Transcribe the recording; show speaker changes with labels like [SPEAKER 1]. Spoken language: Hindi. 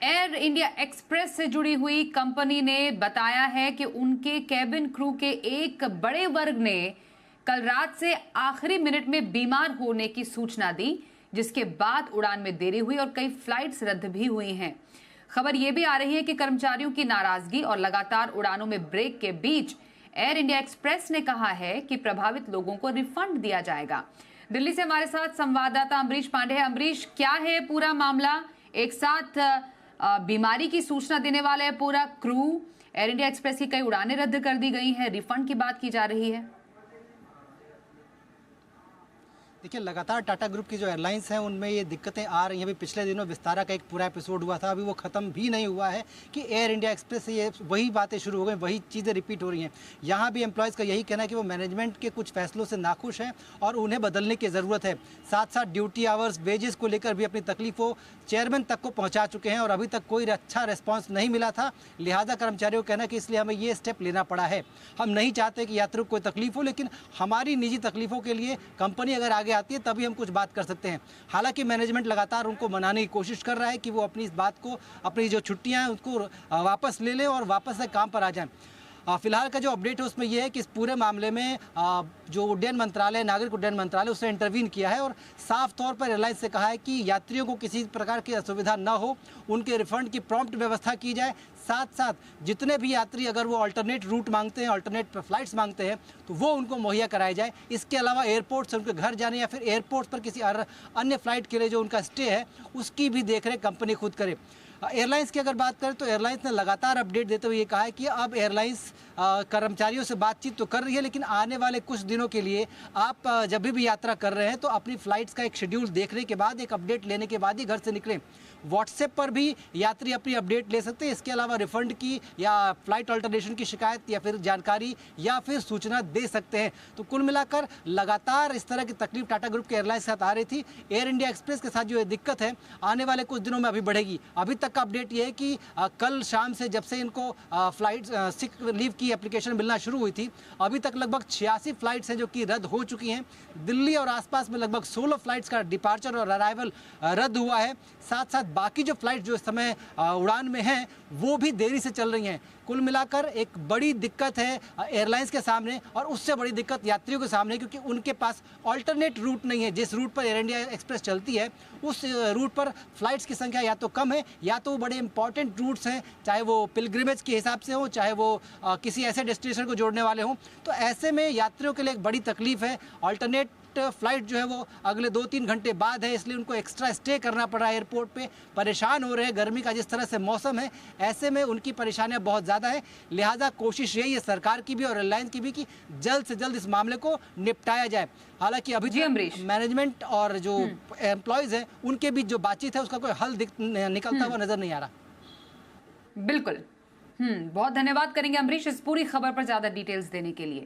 [SPEAKER 1] एयर इंडिया एक्सप्रेस से जुड़ी हुई कंपनी ने बताया है कि उनके कैबिन क्रू के एक बड़े वर्ग ने कल रात से आखिरी मिनट में बीमार होने की सूचना दी, जिसके बाद उड़ान में देरी हुई और कई फ्लाइट्स रद्द भी हुई हैं। खबर यह भी आ रही है कि कर्मचारियों की नाराजगी और लगातार उड़ानों में ब्रेक के बीच एयर इंडिया एक्सप्रेस ने कहा है कि प्रभावित लोगों को रिफंड दिया जाएगा। दिल्ली से हमारे साथ संवाददाता अमरीश पांडे है। अमरीश, क्या है पूरा मामला? एक साथ बीमारी की सूचना देने वाला है पूरा क्रू। एयर इंडिया एक्सप्रेस की कई उड़ानें रद्द कर दी गई हैं, रिफंड की बात की जा रही है।
[SPEAKER 2] देखिए, लगातार टाटा ग्रुप की जो एयरलाइंस हैं उनमें ये दिक्कतें आ रही हैं। अभी पिछले दिनों विस्तारा का एक पूरा एपिसोड हुआ था, अभी वो ख़त्म भी नहीं हुआ है कि एयर इंडिया एक्सप्रेस से ये वही बातें शुरू हो गई, वही चीज़ें रिपीट हो रही हैं। यहाँ भी एम्प्लॉयज़ का यही कहना है कि वो मैनेजमेंट के कुछ फैसलों से नाखुश हैं और उन्हें बदलने की ज़रूरत है। साथ साथ ड्यूटी आवर्स, वेजेस को लेकर भी अपनी तकलीफ़ों चेयरमैन तक को पहुँचा चुके हैं और अभी तक कोई अच्छा रिस्पॉन्स नहीं मिला था। लिहाजा कर्मचारियों का कहना है कि इसलिए हमें ये स्टेप लेना पड़ा है। हम नहीं चाहते कि यात्रियों को कोई तकलीफ हो, लेकिन हमारी निजी तकलीफ़ों के लिए कंपनी अगर आगे आती है तभी हम कुछ बात कर सकते हैं। हालांकि मैनेजमेंट लगातार उनको मनाने की कोशिश कर रहा है कि वो अपनी इस बात को, अपनी जो छुट्टियां हैं उसको वापस ले लें और वापस से काम पर आ जाएं। फिलहाल का जो अपडेट है उसमें यह है कि इस पूरे मामले में जो उड्डयन मंत्रालय, नागरिक उड्डयन मंत्रालय, उसने इंटरवीन किया है और साफ तौर पर एयरलाइंस से कहा है कि यात्रियों को किसी प्रकार की असुविधा न हो, उनके रिफंड की प्रॉम्प्ट व्यवस्था की जाए। साथ साथ जितने भी यात्री अगर वो अल्टरनेट रूट मांगते हैं, अल्टरनेट फ्लाइट्स मांगते हैं, तो वो उनको मुहैया कराए जाए। इसके अलावा एयरपोर्ट से उनके घर जाने या फिर एयरपोर्ट पर किसी अन्य फ्लाइट के लिए जो उनका स्टे है उसकी भी देखरेख कंपनी खुद करे। एयरलाइंस की अगर बात करें तो एयरलाइंस ने लगातार अपडेट देते हुए ये कहा है कि अब एयरलाइंस कर्मचारियों से बातचीत तो कर रही है, लेकिन आने वाले कुछ दिनों के लिए आप जब भी यात्रा कर रहे हैं तो अपनी फ़्लाइट्स का एक शेड्यूल देखने के बाद, एक अपडेट लेने के बाद ही घर से निकलें। व्हाट्सएप पर भी यात्री अपनी अपडेट ले सकते हैं। इसके अलावा रिफ़ंड की या फ़्लाइट अल्टरनेशन की शिकायत या फिर जानकारी या फिर सूचना दे सकते हैं। तो कुल मिलाकर लगातार इस तरह की तकलीफ टाटा ग्रुप के एयरलाइंस के साथ आ रही थी। एयर इंडिया एक्सप्रेस के साथ जो ये दिक्कत है आने वाले कुछ दिनों में अभी बढ़ेगी। अभी तक का अपडेट ये है कि कल शाम से जब से इनको फ्लाइट सिक लीव की एप्लीकेशन मिलना शुरू हुई थी, अभी तक लगभग 86 फ्लाइट्स हैं जो कि रद्द हो चुकी हैं। दिल्ली और आसपास में लगभग 16 फ्लाइट्स का डिपार्चर और अराइवल रद्द हुआ है। साथ साथ बाकी जो फ्लाइट जो इस समय उड़ान में हैं वो भी देरी से चल रही हैं। कुल मिलाकर एक बड़ी दिक्कत है एयरलाइंस के सामने और उससे बड़ी दिक्कत यात्रियों के सामने, क्योंकि उनके पास अल्टरनेट रूट नहीं है। जिस रूट पर एयर इंडिया एक्सप्रेस चलती है उस रूट पर फ्लाइट्स की संख्या या तो कम है या तो बड़े इंपॉर्टेंट रूट्स हैं, चाहे वो पिलग्रिमेज के हिसाब से हो, चाहे वो किसी ऐसे डेस्टिनेशन को जोड़ने वाले हों। तो ऐसे में यात्रियों के लिए एक बड़ी तकलीफ है। अल्टरनेट फ्लाइट जो है वो अगले 2-3 घंटे बाद है, इसलिए उनको एक्स्ट्रा स्टे करना पड़ा है एयरपोर्ट पे। परेशान हो रहे हैं, गर्मी का जिस तरह से मौसम है ऐसे में उनकी परेशानियां बहुत ज़्यादा है। लिहाजा कोशिश यही है सरकार की भी और एयरलाइंस की भी कि जल्द से जल्द इस मामले को निपटाया जाए। हालांकि अभी मैनेजमेंट और जो एम्प्लॉयज़ हैं उनके बीच जो बातचीत है उसका कोई हल निकलता हुआ नजर नहीं आ रहा।
[SPEAKER 1] बिल्कुल। बहुत धन्यवाद करेंगे अमरीश इस पूरी खबर पर ज्यादा डिटेल्स देने के लिए।